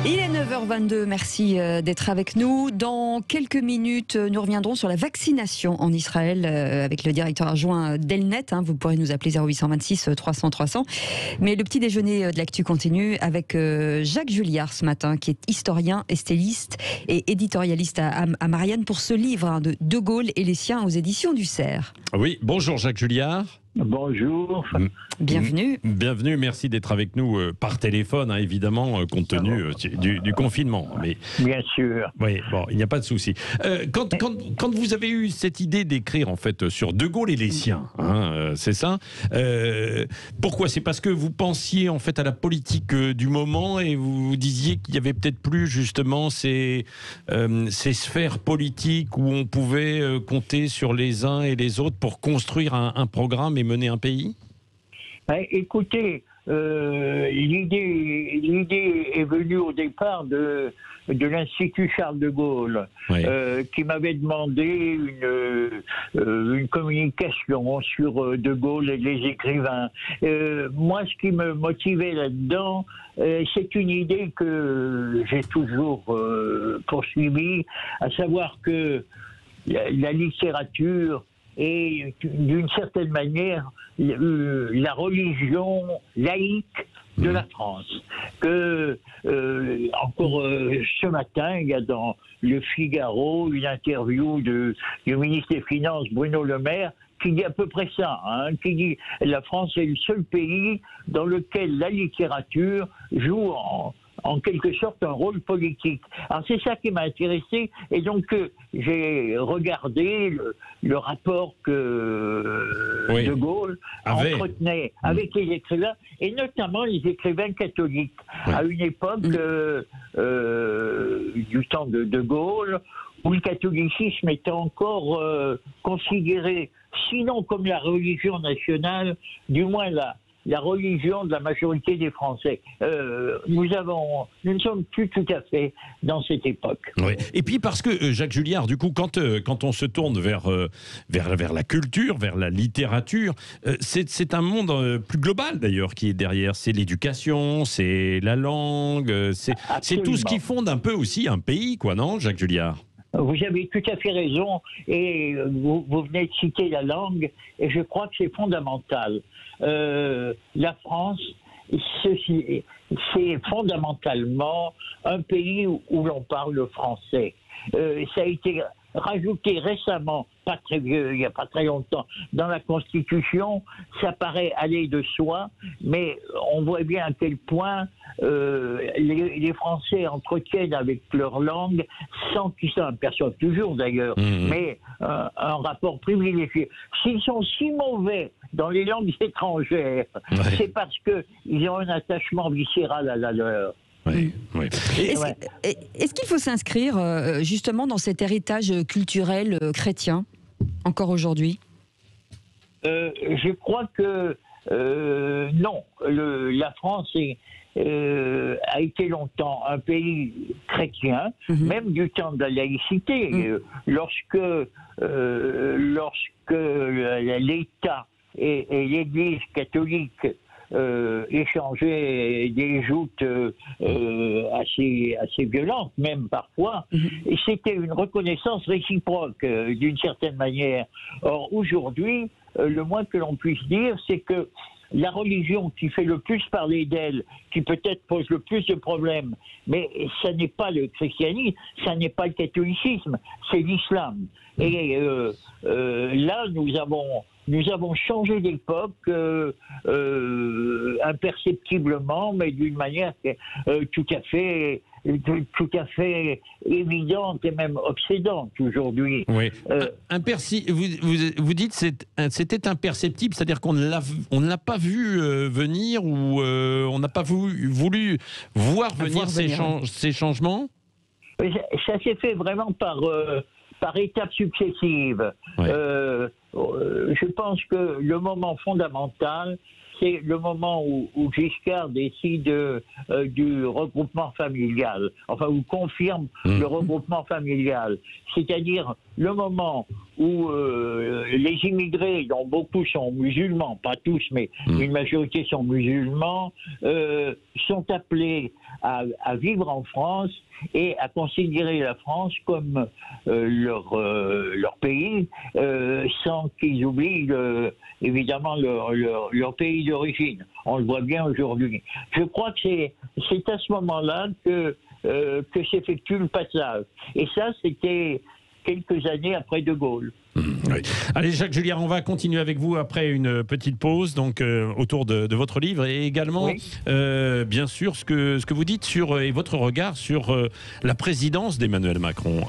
Il est 9h22, merci d'être avec nous. Dans quelques minutes, nous reviendrons sur la vaccination en Israël avec le directeur adjoint d'Elnet. Vous pourrez nous appeler 0826 300 300. Mais le petit déjeuner de l'actu continue avec Jacques Julliard ce matin, qui est historien, styliste et éditorialiste à Marianne pour ce livre de Gaulle et les siens aux éditions du Cerf. Oui, bonjour Jacques Julliard. Bonjour. Bienvenue. Bienvenue, merci d'être avec nous par téléphone, évidemment, compte tenu du confinement. Mais, bien sûr. Oui, bon, il n'y a pas de souci. Quand vous avez eu cette idée d'écrire en fait sur De Gaulle et les siens, c'est ça. Pourquoi? C'est parce que vous pensiez en fait à la politique du moment et vous disiez qu'il y avait peut-être plus justement ces sphères politiques où on pouvait compter sur les uns et les autres pour construire un programme et mener un pays? Écoutez, l'idée est venue au départ de l'Institut Charles de Gaulle, oui. Qui m'avait demandé une communication sur De Gaulle et les écrivains. Moi, ce qui me motivait là-dedans, c'est une idée que j'ai toujours poursuivie, à savoir que la littérature et d'une certaine manière la religion laïque de la France. Encore ce matin, il y a dans Le Figaro une interview du ministre des Finances Bruno Le Maire qui dit à peu près ça, qui dit la France est le seul pays dans lequel la littérature joue en quelque sorte un rôle politique. Alors c'est ça qui m'a intéressé, et donc j'ai regardé le rapport que De Gaulle entretenait avec les écrivains, et notamment les écrivains catholiques, à une époque du temps de Gaulle, où le catholicisme était encore considéré, sinon comme la religion nationale, du moins la religion de la majorité des Français. Nous ne sommes plus tout à fait dans cette époque. Oui. Et puis parce que, Jacques Julliard, du coup, quand on se tourne vers la culture, vers la littérature, c'est un monde plus global d'ailleurs qui est derrière. C'est l'éducation, c'est la langue, c'est tout ce qui fonde un peu aussi un pays, quoi, non, Jacques Julliard? Vous avez tout à fait raison, et vous venez de citer la langue, et je crois que c'est fondamental. La France, c'est fondamentalement un pays où l'on parle le français. Ça a été rajouté récemment, pas très vieux, il n'y a pas très longtemps, dans la Constitution. Ça paraît aller de soi, mais on voit bien à quel point les Français entretiennent avec leur langue, sans qu'ils s'en aperçoivent toujours d'ailleurs, mais un rapport privilégié. S'ils sont si mauvais dans les langues étrangères, c'est parce qu'ils ont un attachement viscéral à la leur. Oui, oui. Est-ce qu'il faut s'inscrire justement dans cet héritage culturel chrétien, encore aujourd'hui? Je crois que non. La France a été longtemps un pays chrétien, même du temps de la laïcité. Lorsque l'État et l'Église catholique échanger des joutes assez violentes, même parfois, et c'était une reconnaissance réciproque d'une certaine manière. Or, aujourd'hui, le moins que l'on puisse dire, c'est que la religion qui fait le plus parler d'elle, qui peut-être pose le plus de problèmes, mais ça n'est pas le christianisme, ça n'est pas le catholicisme, c'est l'islam. Et là, nous avons changé d'époque imperceptiblement, mais d'une manière tout à fait évidente et même obsédante aujourd'hui. Oui. Vous dites c'était imperceptible, c'est-à-dire qu'on ne l'a pas vu venir, ou on n'a pas voulu voir venir ces changements? Ça s'est fait vraiment par étapes successives. Je pense que le moment fondamental, c'est le moment où Giscard décide du regroupement familial, enfin, où confirme le regroupement familial. C'est-à-dire le moment où les immigrés, dont beaucoup sont musulmans, pas tous, mais une majorité sont musulmans, sont appelés à vivre en France et à considérer la France comme leur pays, sans qu'ils oublient évidemment leur pays d'origine. On le voit bien aujourd'hui. Je crois que c'est à ce moment-là que s'effectue le passage. Et ça, c'était quelques années après De Gaulle. Oui. Allez, Jacques Julliard, on va continuer avec vous après une petite pause, donc autour de votre livre et également, oui. Bien sûr, ce que vous dites et votre regard sur la présidence d'Emmanuel Macron.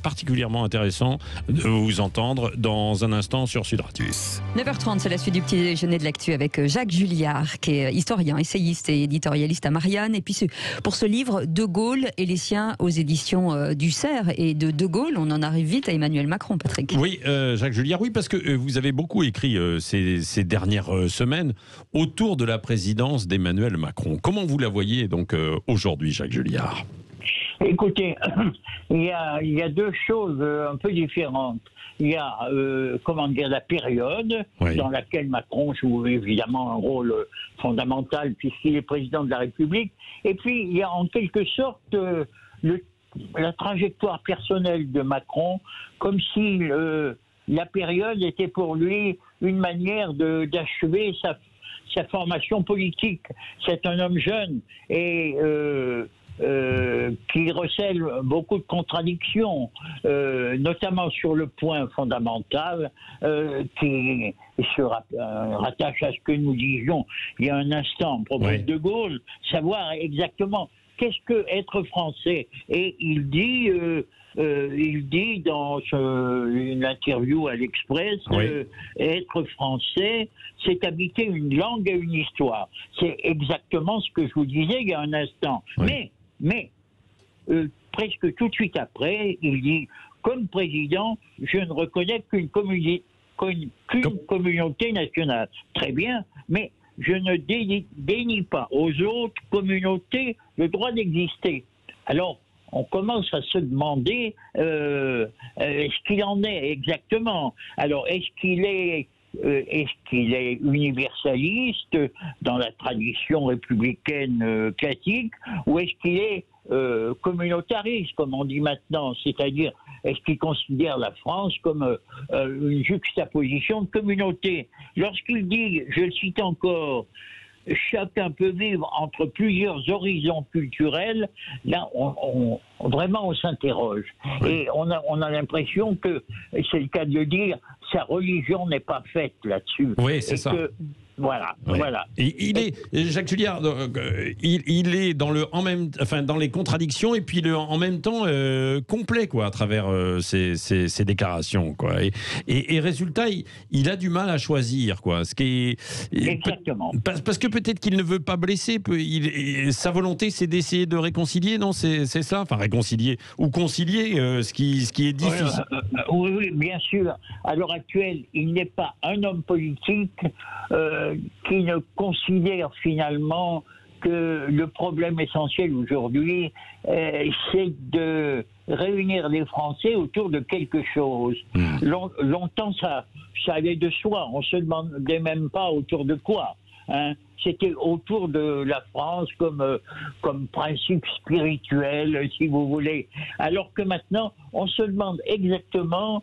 Particulièrement intéressant de vous entendre dans un instant sur Sud Radio. 9h30, c'est la suite du petit déjeuner de l'actu avec Jacques Julliard, qui est historien, essayiste et éditorialiste à Marianne. Et puis pour ce livre, De Gaulle et les siens aux éditions du Cerf. Et de Gaulle, on en arrive vite à Emmanuel Macron, Patrick. Oui, Jacques Julliard, oui, parce que vous avez beaucoup écrit ces dernières semaines autour de la présidence d'Emmanuel Macron. Comment vous la voyez donc aujourd'hui, Jacques Julliard ? Écoutez, il y a deux choses un peu différentes. Il y a, la période dans laquelle Macron joue évidemment un rôle fondamental puisqu'il est président de la République. Et puis, il y a en quelque sorte la trajectoire personnelle de Macron, comme si la période était pour lui une manière d'achever sa formation politique. C'est un homme jeune et qui recèle beaucoup de contradictions, notamment sur le point fondamental qui se rattache à ce que nous disions il y a un instant à propos de De Gaulle, savoir exactement qu'est-ce que être français. Et il dit dans une interview à l'Express, être français, c'est habiter une langue et une histoire. C'est exactement ce que je vous disais il y a un instant. Oui. Mais presque tout de suite après, il dit, comme président, je ne reconnais qu'une communauté nationale. Très bien, mais je ne dénie pas aux autres communautés le droit d'exister. Alors, on commence à se demander ce qu'il en est exactement. Alors, est-ce qu'il est universaliste dans la tradition républicaine classique, ou est-ce qu'il est communautariste, comme on dit maintenant, c'est-à-dire est-ce qu'il considère la France comme une juxtaposition de communautés? Lorsqu'il dit, je le cite encore, chacun peut vivre entre plusieurs horizons culturels, là, vraiment, on s'interroge. Et on a l'impression que, c'est le cas de le dire, sa religion n'est pas faite là-dessus. Oui, c'est ça. Voilà. Et Jacques Julliard, il est dans les contradictions et puis en même temps complet à travers ses déclarations Et résultat, il a du mal à choisir ce qui est exactement parce que peut-être qu'il ne veut pas blesser. Sa volonté, c'est d'essayer de réconcilier, non? C'est ça, enfin réconcilier ou concilier ce qui est difficile. Oui, bien sûr. À l'heure actuelle, il n'est pas un homme politique qui ne considère finalement que le problème essentiel aujourd'hui, c'est de réunir les Français autour de quelque chose. Longtemps, ça allait de soi. On ne se demandait même pas autour de quoi. C'était autour de la France comme principe spirituel, si vous voulez. Alors que maintenant, on se demande exactement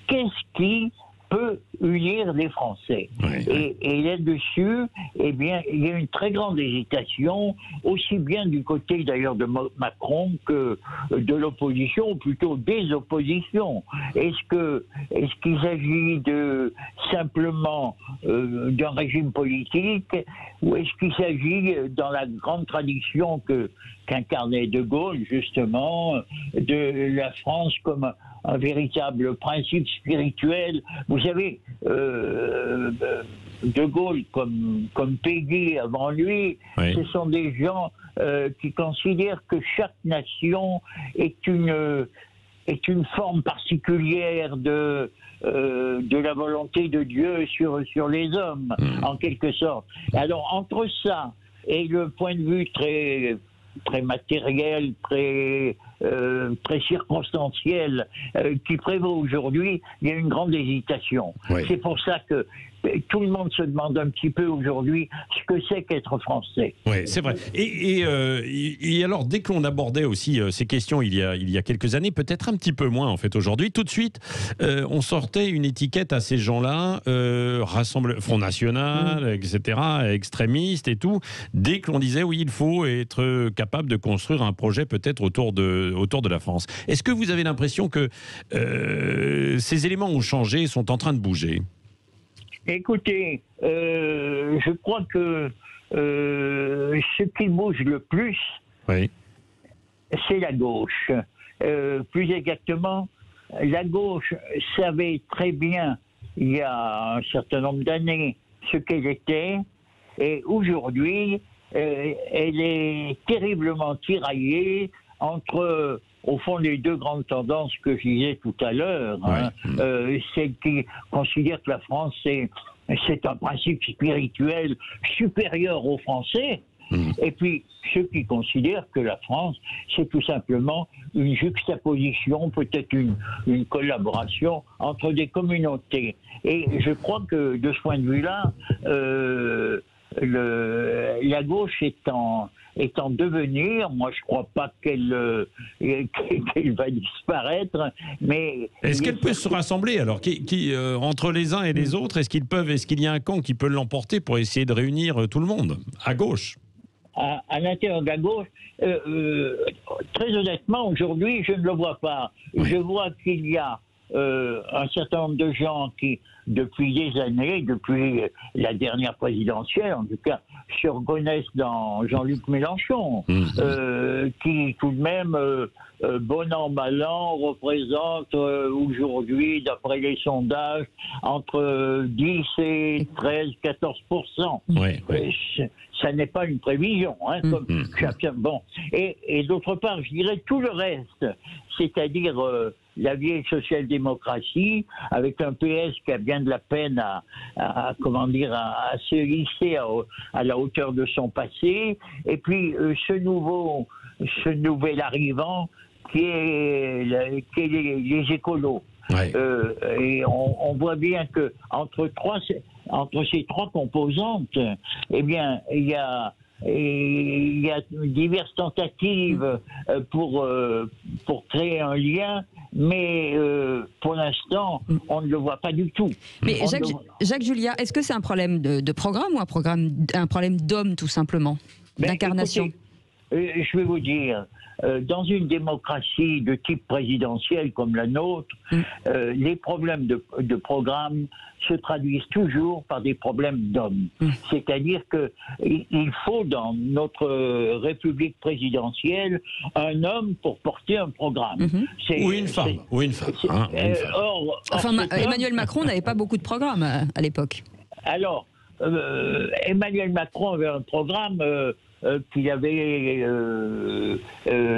qu'est-ce qui peut unir les Français. Et là-dessus, eh bien, il y a une très grande hésitation, aussi bien du côté d'ailleurs de Macron que de l'opposition, ou plutôt des oppositions. Est-ce qu'il s'agit simplement d'un régime politique, ou est-ce qu'il s'agit, dans la grande tradition qu'incarnait De Gaulle, justement, de la France comme un véritable principe spirituel? Vous savez, De Gaulle, comme Péguy avant lui, ce sont des gens qui considèrent que chaque nation est une forme particulière de la volonté de Dieu sur les hommes, en quelque sorte. Alors, entre ça et le point de vue très matériel, très circonstanciel qui prévaut aujourd'hui, il y a une grande hésitation. C'est pour ça que tout le monde se demande un petit peu aujourd'hui ce que c'est qu'être français. Oui, c'est vrai. Et alors, dès qu'on abordait aussi ces questions il y a quelques années, peut-être un petit peu moins en fait aujourd'hui, tout de suite, on sortait une étiquette à ces gens-là, Front National, etc., extrémistes et tout, dès qu'on disait oui, il faut être capable de construire un projet peut-être autour de la France. Est-ce que vous avez l'impression que ces éléments ont changé et sont en train de bouger ? Écoutez, je crois que ce qui bouge le plus, oui, c'est la gauche. Plus exactement, la gauche savait très bien, il y a un certain nombre d'années, ce qu'elle était, et aujourd'hui, elle est terriblement tiraillée entre, au fond, les deux grandes tendances que je disais tout à l'heure. Celle qui considère que la France, c'est un principe spirituel supérieur aux Français. Et puis, ceux qui considèrent que la France, c'est tout simplement une juxtaposition, peut-être une collaboration entre des communautés. Et je crois que, de ce point de vue-là, la gauche est en devenir. Moi, je ne crois pas qu'elle va disparaître, mais... Est-ce qu'elle peut se rassembler, alors, entre les uns et les autres? Est-ce qu'il y a un camp qui peut l'emporter pour essayer de réunir tout le monde, à gauche? À l'intérieur de la gauche, très honnêtement, aujourd'hui, je ne le vois pas. Oui. Je vois qu'il y a un certain nombre de gens qui, depuis des années, depuis la dernière présidentielle, en tout cas, se reconnaissent dans Jean-Luc Mélenchon, qui, tout de même, bon an, mal an, représente aujourd'hui, d'après les sondages, entre 10 et 13-14%. Oui. Ça n'est pas une prévision, hein, comme bon. Et d'autre part, je dirais tout le reste, c'est-à-dire la vieille social-démocratie, avec un PS qui a bien de la peine à se hisser à la hauteur de son passé, et puis ce nouvel arrivant qui est les écolos. Ouais. Et on voit bien que entre ces trois composantes, eh bien, il y a diverses tentatives pour créer un lien, mais pour l'instant, on ne le voit pas du tout. Mais Jacques Julliard, est-ce que c'est un problème de programme ou un problème d'homme, tout simplement, d'incarnation? Je vais vous dire, dans une démocratie de type présidentiel comme la nôtre, les problèmes de programme se traduisent toujours par des problèmes d'hommes. C'est-à-dire qu'il faut, dans notre République présidentielle, un homme pour porter un programme. Ou une femme. Emmanuel Macron n'avait pas beaucoup de programmes à l'époque. Alors, Emmanuel Macron avait un programme qu'il avait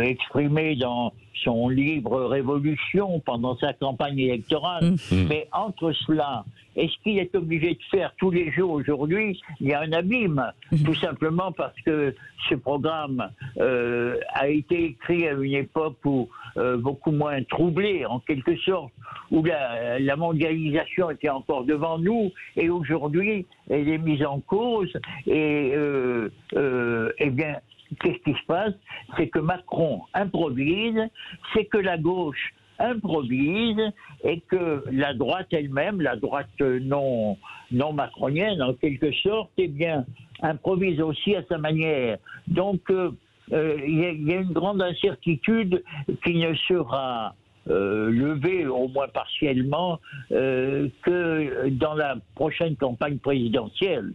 exprimé dans son livre Révolution pendant sa campagne électorale. Mais entre cela, est-ce qu'il est obligé de faire tous les jours aujourd'hui? Il y a un abîme, tout simplement parce que ce programme a été écrit à une époque où beaucoup moins troublée, en quelque sorte, où la mondialisation était encore devant nous, et aujourd'hui, elle est mise en cause, et eh bien, qu'est-ce qui se passe? C'est que Macron improvise, c'est que la gauche improvise, et que la droite elle-même, la droite non macronienne en quelque sorte, eh bien, improvise aussi à sa manière. Donc, il y a une grande incertitude qui ne sera levée, au moins partiellement, que dans la prochaine campagne présidentielle.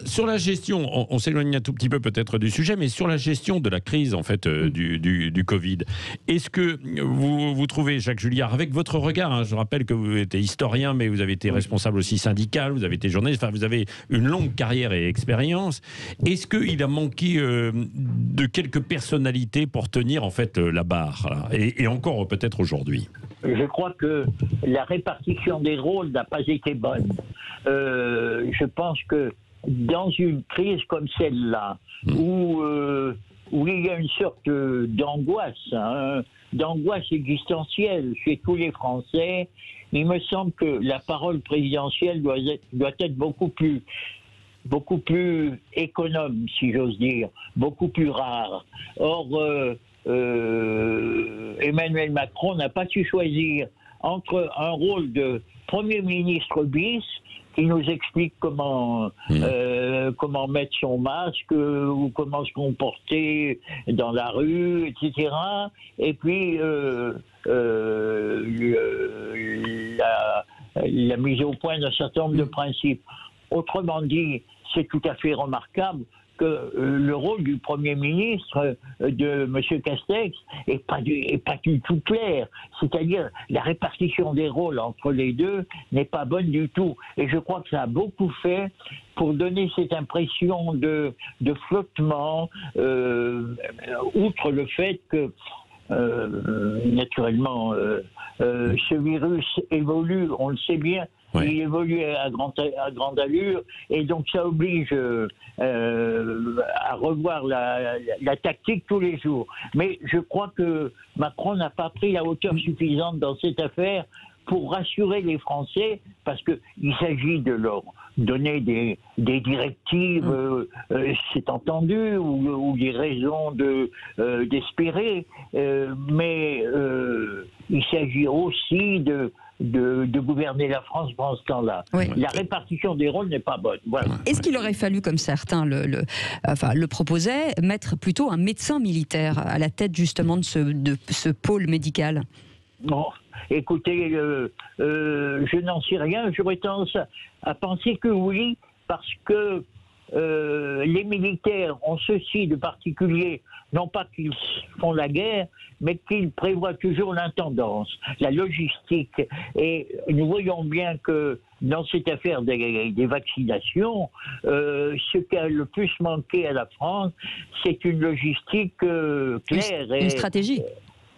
Sur la gestion, on s'éloigne un tout petit peu peut-être du sujet, mais sur la gestion de la crise en fait du Covid, est-ce que vous trouvez, Jacques Julliard, avec votre regard, je rappelle que vous êtes historien, mais vous avez été responsable aussi syndical, vous avez été journaliste, enfin vous avez une longue carrière et expérience, est-ce qu'il a manqué de quelques personnalités pour tenir en fait la barre, et encore peut-être aujourd'hui? Je crois que la répartition des rôles n'a pas été bonne. Je pense que dans une crise comme celle-là, où il y a une sorte d'angoisse, d'angoisse existentielle chez tous les Français. Il me semble que la parole présidentielle doit être beaucoup plus économe, si j'ose dire, beaucoup plus rare. Or, Emmanuel Macron n'a pas su choisir entre un rôle de Premier ministre bis, qui nous explique comment mettre son masque ou comment se comporter dans la rue, etc. Et puis la mise au point d'un certain nombre de principes. Autrement dit, c'est tout à fait remarquable que le rôle du Premier ministre de M. Castex est pas du tout clair. C'est-à-dire, la répartition des rôles entre les deux n'est pas bonne du tout. Et je crois que ça a beaucoup fait pour donner cette impression de flottement, outre le fait que naturellement, ce virus évolue, on le sait bien. Oui. Il évolue à grande allure et donc ça oblige à revoir la tactique tous les jours. Mais je crois que Macron n'a pas pris la hauteur suffisante dans cette affaire pour rassurer les Français, parce qu'il s'agit de leur donner des directives, c'est entendu, ou des raisons d'espérer, mais il s'agit aussi de gouverner la France pendant ce temps-là. Oui. La répartition des rôles n'est pas bonne. Voilà. Est-ce qu'il aurait fallu, comme certains le proposaient, mettre plutôt un médecin militaire à la tête justement de ce pôle médical ? Bon, écoutez, je n'en sais rien. J'aurais tendance à penser que oui, parce que les militaires ont ceci de particulier, non pas qu'ils font la guerre, mais qu'ils prévoient toujours l'intendance, la logistique. Et nous voyons bien que dans cette affaire des vaccinations, ce qui a le plus manqué à la France, c'est une logistique claire. Une stratégie.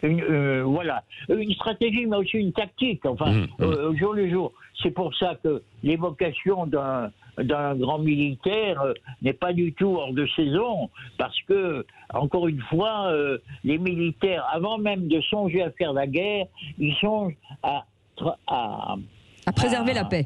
Voilà, une stratégie, mais aussi une tactique, enfin, au jour le jour. C'est pour ça que l'évocation d'un grand militaire n'est pas du tout hors de saison, parce que, encore une fois, les militaires, avant même de songer à faire la guerre, ils songent à préserver la paix.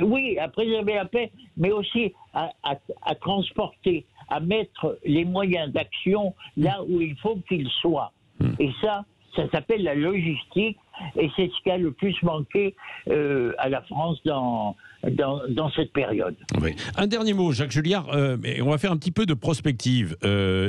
Oui, à préserver la paix, mais aussi à transporter, à mettre les moyens d'action là où il faut qu'ils soient. Et ça s'appelle la logistique, et c'est ce qui a le plus manqué à la France dans cette période. Oui. Un dernier mot, Jacques Julliard, mais on va faire un petit peu de prospective.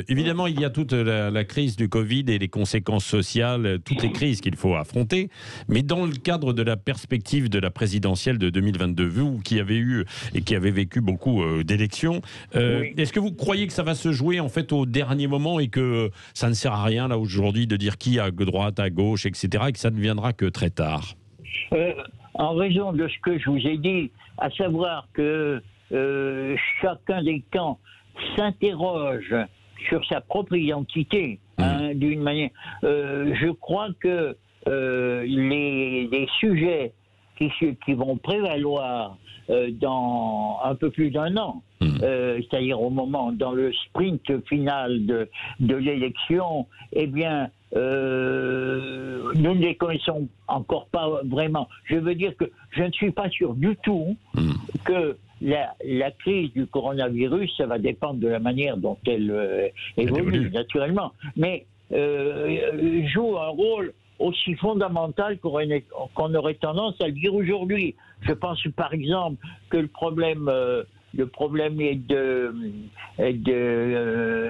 Évidemment, il y a toute la crise du Covid et les conséquences sociales, toutes les crises qu'il faut affronter, mais dans le cadre de la perspective de la présidentielle de 2022, vous qui avez eu et qui avez vécu beaucoup d'élections, est-ce que vous croyez que ça va se jouer en fait au dernier moment et que ça ne sert à rien là aujourd'hui de dire qui à droite, à gauche, etc., et que ça ne viendra que très tard? En raison de ce que je vous ai dit, à savoir que chacun des camps s'interroge sur sa propre identité, d'une manière. Je crois que les sujets qui vont prévaloir dans un peu plus d'un an, c'est-à-dire dans le sprint final de l'élection, eh bien, nous ne les connaissons encore pas vraiment. Je veux dire que je ne suis pas sûr du tout que la crise du coronavirus, ça va dépendre de la manière dont elle évolue, naturellement, mais joue un rôle aussi fondamental qu'on aurait tendance à le dire aujourd'hui. Je pense par exemple que le problème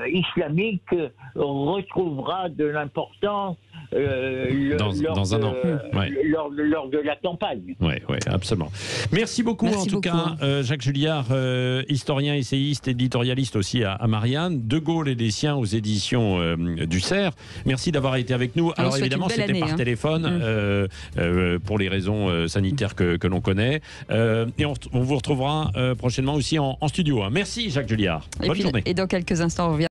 islamique retrouvera de l'importance dans un an. lors de la campagne. Oui, absolument. Merci beaucoup. Merci en tout cas, Jacques Julliard, historien, essayiste, éditorialiste aussi à Marianne, De Gaulle et les siens aux éditions du Cerf. Merci d'avoir été avec nous. Alors évidemment, c'était par téléphone pour les raisons sanitaires que l'on connaît. Et on vous retrouvera prochainement aussi en studio. Merci Jacques Julliard. Bonne journée. Et dans quelques instants, on revient.